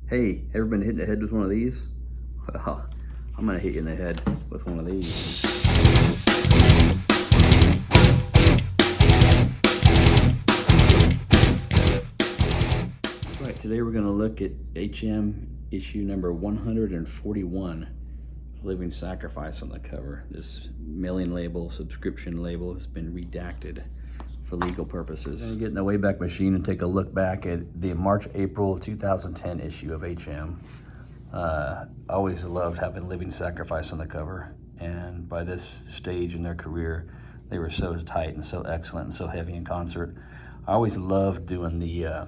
Hey, ever been hit in the head with one of these? Well, I'm gonna hit you in the head with one of these. That's right, today we're gonna look at HM issue number 141, Living Sacrifice on the cover. This mailing label, subscription label has been redacted for legal purposes. I'm gonna get in the Wayback Machine and take a look back at the March-April 2010 issue of HM. Always loved having Living Sacrifice on the cover, and by this stage in their career, they were so tight and so excellent and so heavy in concert. I always loved doing the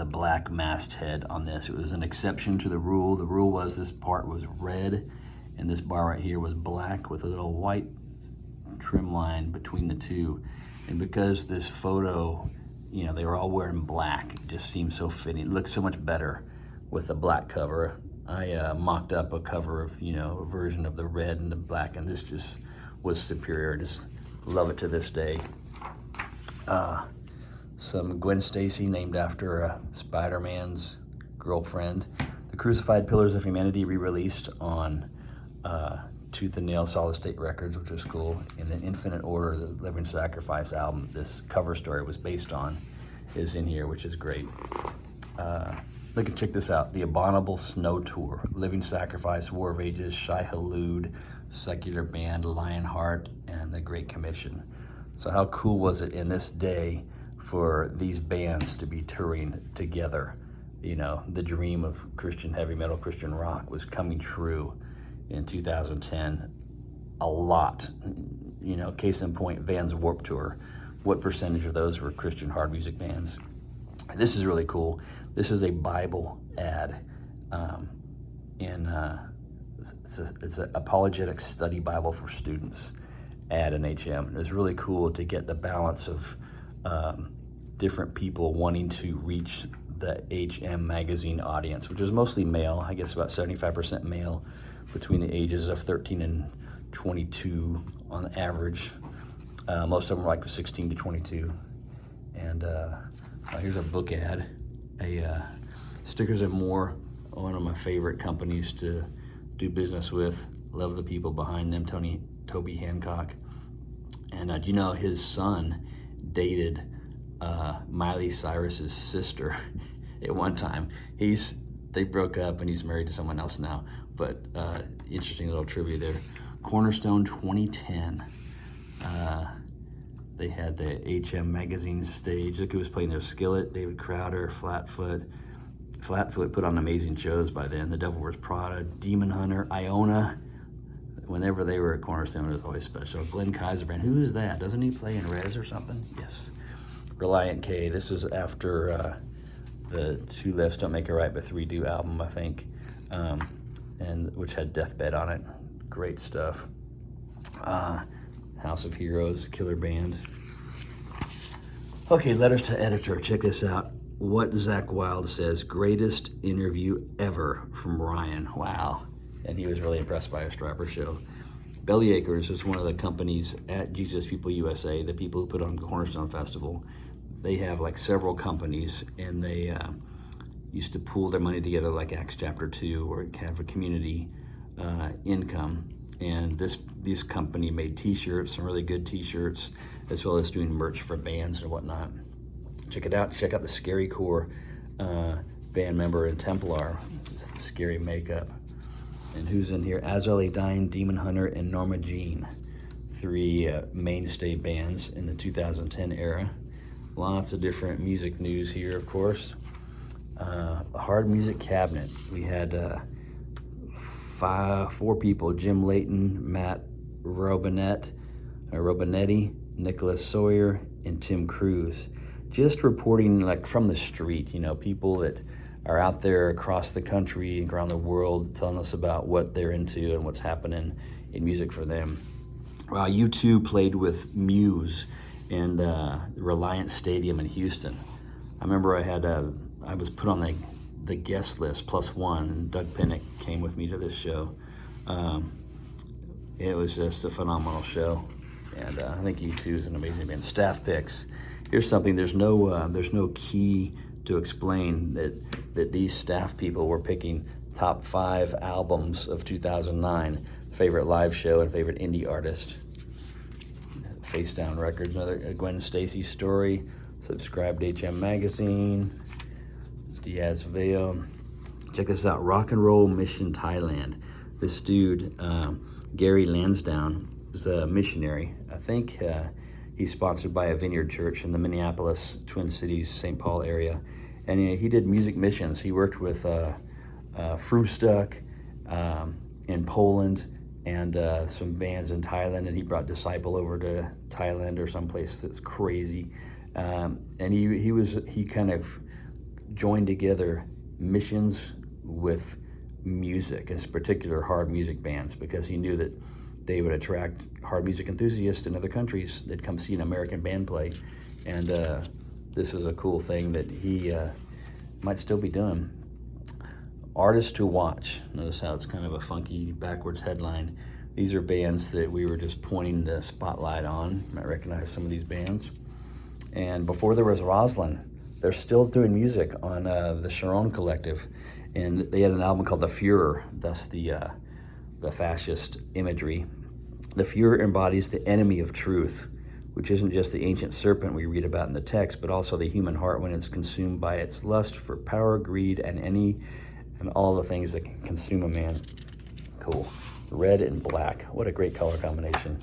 black masthead on this. It was an exception to the rule. The rule was this part was red, and this bar right here was black with a little white trim line between the two. And because this photo, you know, they were all wearing black, it just seemed so fitting. It looked so much better with the black cover. I mocked up a cover of, you know, a version of the red and the black, and this just was superior. I just love it to this day. Some Gwen Stacy named after Spider-Man's girlfriend. The Crucified Pillars of Humanity re-released on Tooth and Nail Solid State Records, which was cool. And then Infinite Order, the Living Sacrifice album this cover story was based on, is in here, which is great. Look and check this out. The Abominable Snow Tour, Living Sacrifice, War of Ages, Shai Hulud, Secular Band, Lionheart, and The Great Commission. So how cool was it in this day for these bands to be touring together? You know, the dream of Christian heavy metal, Christian rock was coming true in 2010. A lot. You know, case in point, Vans Warped Tour. What percentage of those were Christian hard music bands? This is really cool. This is a Bible ad. It's an apologetic study Bible for students ad in HM. It's really cool to get the balance of different people wanting to reach the HM magazine audience, which is mostly male. I guess about 75% male between the ages of 13 and 22 on average. Most of them are like 16 to 22. And here's a book ad. Stickers and More, one of my favorite companies to do business with. Love the people behind them, Toby Hancock. And you know, his son dated Miley Cyrus's sister at one time. They broke up and he's married to someone else now, but interesting little trivia there. Cornerstone 2010. They had the HM magazine stage. Look who was playing there: Skillet, David Crowder, Flatfoot. Flatfoot put on amazing shows by then. The Devil Wears Prada, Demon Hunter, Iona. Whenever they were at Cornerstone, it was always special. Glenn Kaiserbrand, who is that? Doesn't he play in Rez or something? Yes. Reliant K. This was after the Two Lefts Don't Make It Right But Three Do album, I think, and which had Deathbed on it. Great stuff. House of Heroes, killer band. Okay, letters to editor. Check this out. What Zach Wilde says: greatest interview ever from Ryan. Wow. And he was really impressed by our Striper show. Bellyacres is one of the companies at Jesus People USA, the people who put on the Cornerstone Festival. They have like several companies, and they used to pool their money together like Acts chapter 2, or have a community income. And this company made t-shirts, some really good t-shirts, as well as doing merch for bands and whatnot. Check it out. Check out the Scary Core band member in Templar, scary makeup. And who's in here? Azrael Dine, Demon Hunter, and Norma Jean. 3 mainstay bands in the 2010 era. Lots of different music news here, of course. Hard Music Cabinet. We had 4 people: Jim Layton, Matt Robinetti, Nicholas Sawyer, and Tim Cruz. Just reporting like from the street, you know, people that are out there across the country and around the world telling us about what they're into and what's happening in music for them. U2 played with Muse in Reliant Stadium in Houston. I remember I was put on the guest list, +1, and Doug Pinnick came with me to this show. It was just a phenomenal show, and I think U2 is an amazing band. Staff picks. Here's something. There's no key to explain that that these staff people were picking top 5 albums of 2009, favorite live show and favorite indie artist. Face Down Records, another Gwen Stacy story. Subscribe to HM Magazine. Diaz Vale. Check this out, Rock and Roll Mission Thailand. This dude, Gary Lansdowne, is a missionary. I think he's sponsored by a Vineyard Church in the Minneapolis, Twin Cities, St. Paul area. And he did music missions. He worked with Frustuck in Poland and some bands in Thailand, and he brought Disciple over to Thailand or someplace that's crazy. And he kind of joined together missions with music, in particular hard music bands, because he knew that they would attract hard music enthusiasts in other countries that come see an American band play. And this is a cool thing that he might still be doing. Artists to watch. Notice how it's kind of a funky backwards headline. These are bands that we were just pointing the spotlight on. You might recognize some of these bands. And before there was Roslyn, they're still doing music on the Sharon Collective. And they had an album called The Fuhrer, thus the fascist imagery. The Fuhrer embodies the enemy of truth, which isn't just the ancient serpent we read about in the text, but also the human heart when it's consumed by its lust for power, greed, and all the things that can consume a man. Cool. Red and black. What a great color combination.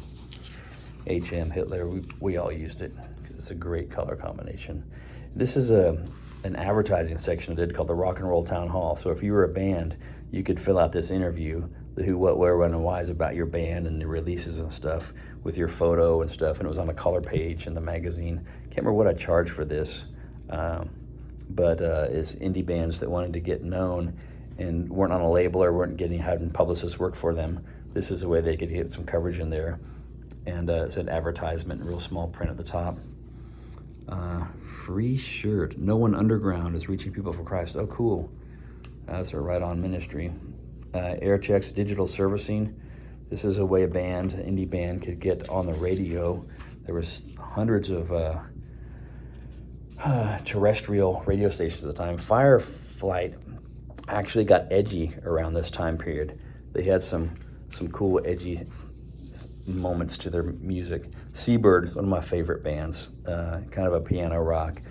HM, Hitler, we all used it because it's a great color combination. This is an advertising section I did called the Rock and Roll Town Hall. So if you were a band, you could fill out this interview, the who, what, where, when, and whys about your band and the releases and stuff with your photo and stuff. And it was on a color page in the magazine. Can't remember what I charged for this, but it's indie bands that wanted to get known and weren't on a label or weren't having publicists work for them. This is a way they could get some coverage in there. And it said advertisement in real small print at the top. Free shirt. No One Underground is reaching people for Christ. Oh, cool. That's a right-on ministry. Airchecks Digital Servicing. This is a way an indie band, could get on the radio. There was hundreds of terrestrial radio stations at the time. Fireflight actually got edgy around this time period. They had some cool edgy moments to their music. Seabird, one of my favorite bands, kind of a piano rock.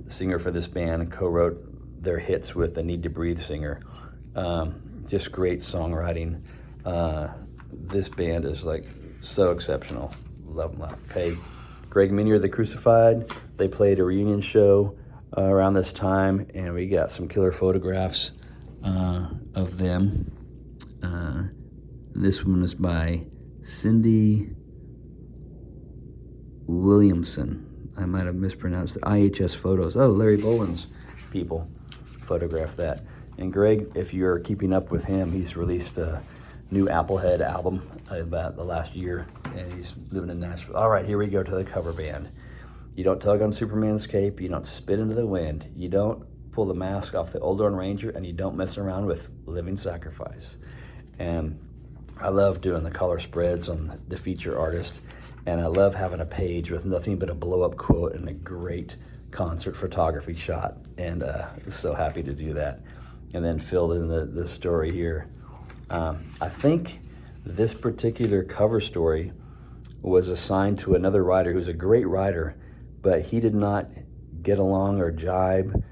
Singer for this band co-wrote their hits with the Need to Breathe singer. Just great songwriting. This band is like so exceptional. Love them. Okay, Greg Minier, The Crucified. They played a reunion show around this time, and we got some killer photographs of them. This one is by Cindy Williamson. I might have mispronounced it. IHS Photos. Oh, Larry Boland's people photographed that. And Greg, if you're keeping up with him, he's released a new Applehead album about the last year, and he's living in Nashville. All right, here we go to the cover band. You don't tug on Superman's cape, you don't spit into the wind, you don't pull the mask off the Old Lone Ranger, and you don't mess around with Living Sacrifice. And I love doing the color spreads on the feature artist, and I love having a page with nothing but a blow-up quote and a great concert photography shot, and so happy to do that. And then filled in the story here. I think this particular cover story was assigned to another writer who's a great writer, but he did not get along or jibe,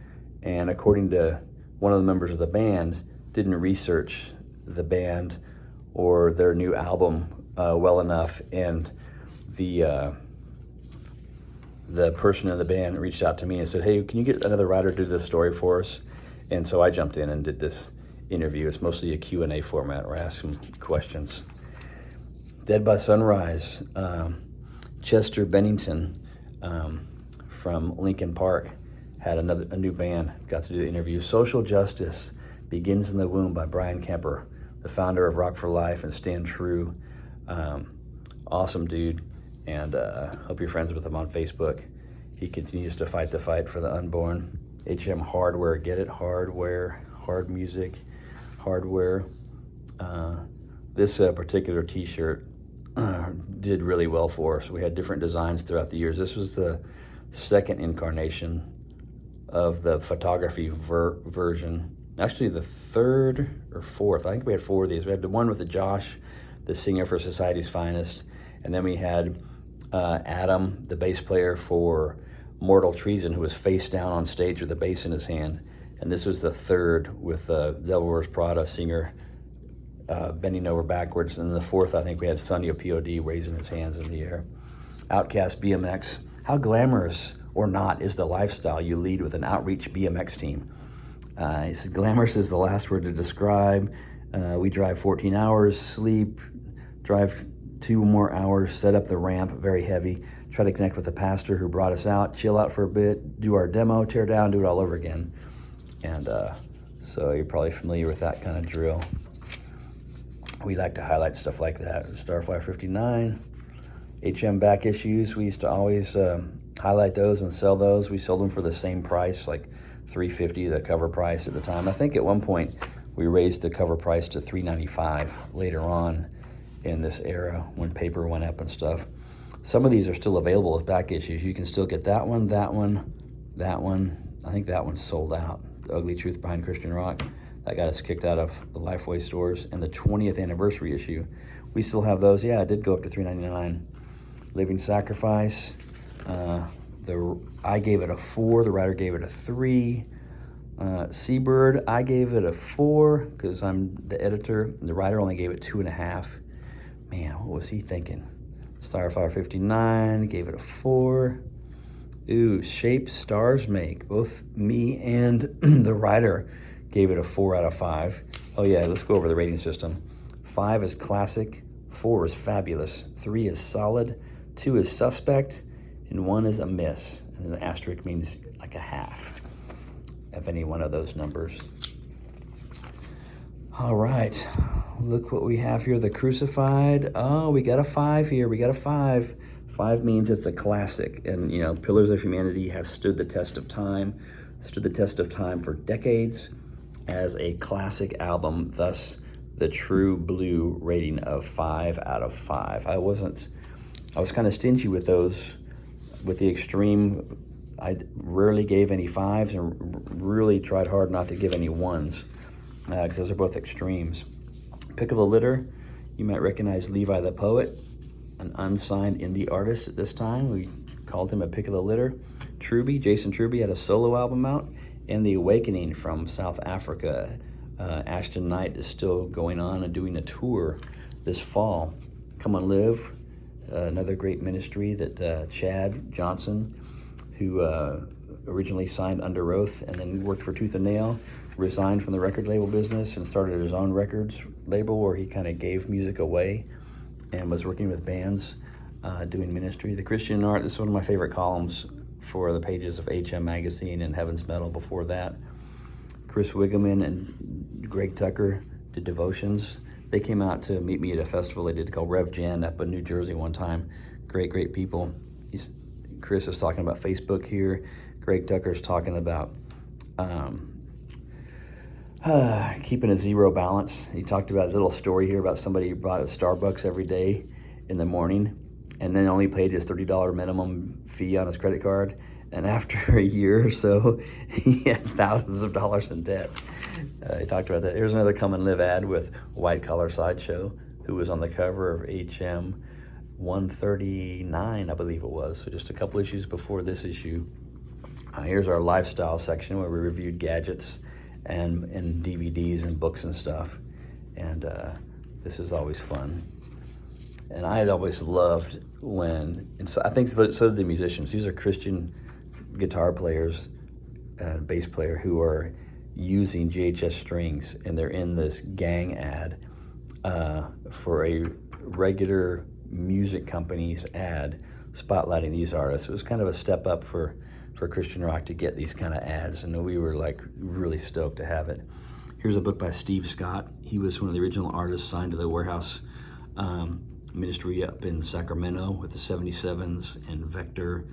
and according to one of the members of the band, didn't research the band or their new album well enough, and the person in the band reached out to me and said, hey, can you get another writer to do this story for us? And so I jumped in and did this interview. It's mostly a Q&A format where I ask some questions. Dead by Sunrise, Chester Bennington from Lincoln Park had a new band, got to do the interview. Social Justice Begins in the Womb by Brian Kemper, the founder of Rock for Life and Stand True. Awesome dude, and hope you're friends with him on Facebook. He continues to fight the fight for the unborn. HM Hardware, get it? Hardware, hard music, hardware. This particular t-shirt did really well for us. We had different designs throughout the years. This was the second incarnation of the photography version. Actually, the third or fourth. I think we had 4 of these. We had the one with the Josh, the singer for Society's Finest, and then we had Adam, the bass player for Mortal Treason, who was face down on stage with the bass in his hand. And this was the third with Devil Wears Prada singer bending over backwards. And then the fourth, I think we had Sonny of POD raising his hands in the air. Outcast BMX. How glamorous or not is the lifestyle you lead with an outreach BMX team? He said, glamorous is the last word to describe. We drive 14 hours, sleep, drive 2 more hours, set up the ramp, very heavy, try to connect with the pastor who brought us out, chill out for a bit, do our demo, tear down, do it all over again. And so you're probably familiar with that kind of drill. We like to highlight stuff like that. Starflyer 59, HM back issues. We used to always highlight those and sell those. We sold them for the same price, like $350, the cover price at the time. I think at one point we raised the cover price to $395 later on in this era when paper went up and stuff. Some of these are still available as back issues. You can still get that one, that one, that one. I think that one's sold out. The Ugly Truth Behind Christian Rock. That got us kicked out of the Lifeway stores. And the 20th anniversary issue, we still have those. Yeah, it did go up to $3.99. Living Sacrifice. I gave it a 4. The writer gave it a 3. Seabird, I gave it a 4 because I'm the editor. The writer only gave it 2.5. Man, what was he thinking? Starflyer 59, gave it a 4. Ooh, Shape Stars Make. Both me and the writer gave it a 4 out of 5. Oh yeah, let's go over the rating system. 5 is classic, 4 is fabulous, 3 is solid, 2 is suspect, and 1 is a miss. And the asterisk means like a half of any one of those numbers. All right, look what we have here, the Crucified. Oh, we got a 5 here, we got a 5. 5 means it's a classic, and you know, Pillars of Humanity has stood the test of time for decades as a classic album, thus the true blue rating of 5 out of 5. I was kind of stingy with those, with the extreme. I rarely gave any 5s and really tried hard not to give any 1s because those are both extremes. Pick of the litter, you might recognize Levi the Poet, an unsigned indie artist at this time. We called him a pick of the litter. Truby, Jason Truby, had a solo album out. And The Awakening from South Africa. Ashton Knight is still going on and doing a tour this fall. Come on Live, another great ministry that Chad Johnson, who originally signed Under Oath and then worked for Tooth and Nail, resigned from the record label business and started his own records label where he kind of gave music away and was working with bands doing ministry. The Christian Art, this is one of my favorite columns for the pages of HM Magazine and Heaven's Metal before that. Chris Wigeman and Greg Tucker did devotions. They came out to meet me at a festival they did called Rev Jan up in New Jersey one time. Great people. Chris is talking about Facebook here. Greg Tucker's talking about keeping a zero balance. He talked about a little story here about somebody who bought a Starbucks every day in the morning and then only paid his $30 minimum fee on his credit card. And after a year or so, he had thousands of dollars in debt. He talked about that. Here's another Come and Live ad with White Collar Sideshow, who was on the cover of HM 139, I believe it was. So just a couple issues before this issue. Here's our lifestyle section where we reviewed gadgets and DVDs and books and stuff. And this is always fun. And I had always loved when, and so I think so did the musicians. These are Christian guitar players and bass player who are using GHS strings, and they're in this gang ad for a regular music company's ad spotlighting these artists. It was kind of a step up for Christian rock to get these kind of ads, and we were like really stoked to have it. Here's a book by Steve Scott. He was one of the original artists signed to the Warehouse ministry up in Sacramento with the 77s and Vector,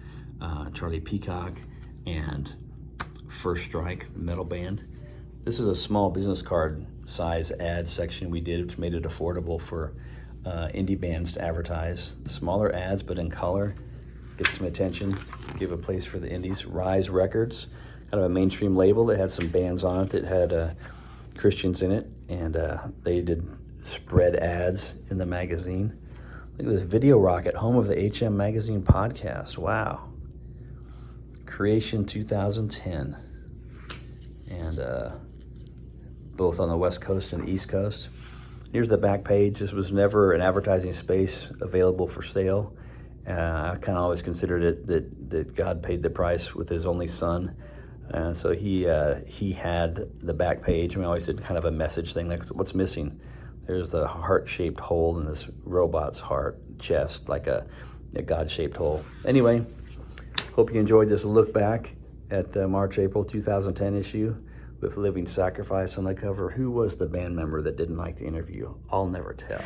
Charlie Peacock, and First Strike metal band. This is a small business card size ad section we did, which made it affordable for indie bands to advertise. Smaller ads, but in color, get some attention, give a place for the indies. Rise Records, kind of a mainstream label that had some bands on it that had Christians in it, and they did spread ads in the magazine. Look at this Video Rocket, home of the HM Magazine podcast. Wow. Creation 2010. And both on the West Coast and the East Coast. Here's the back page. This was never an advertising space available for sale. I kind of always considered it that God paid the price with his only son. So he had the back page. We always did kind of a message thing, like what's missing. There's the heart-shaped hole in this robot's heart chest, like a God-shaped hole. Anyway, hope you enjoyed this look back at the March-April 2010 issue with Living Sacrifice on the cover. Who was the band member that didn't like the interview? I'll never tell.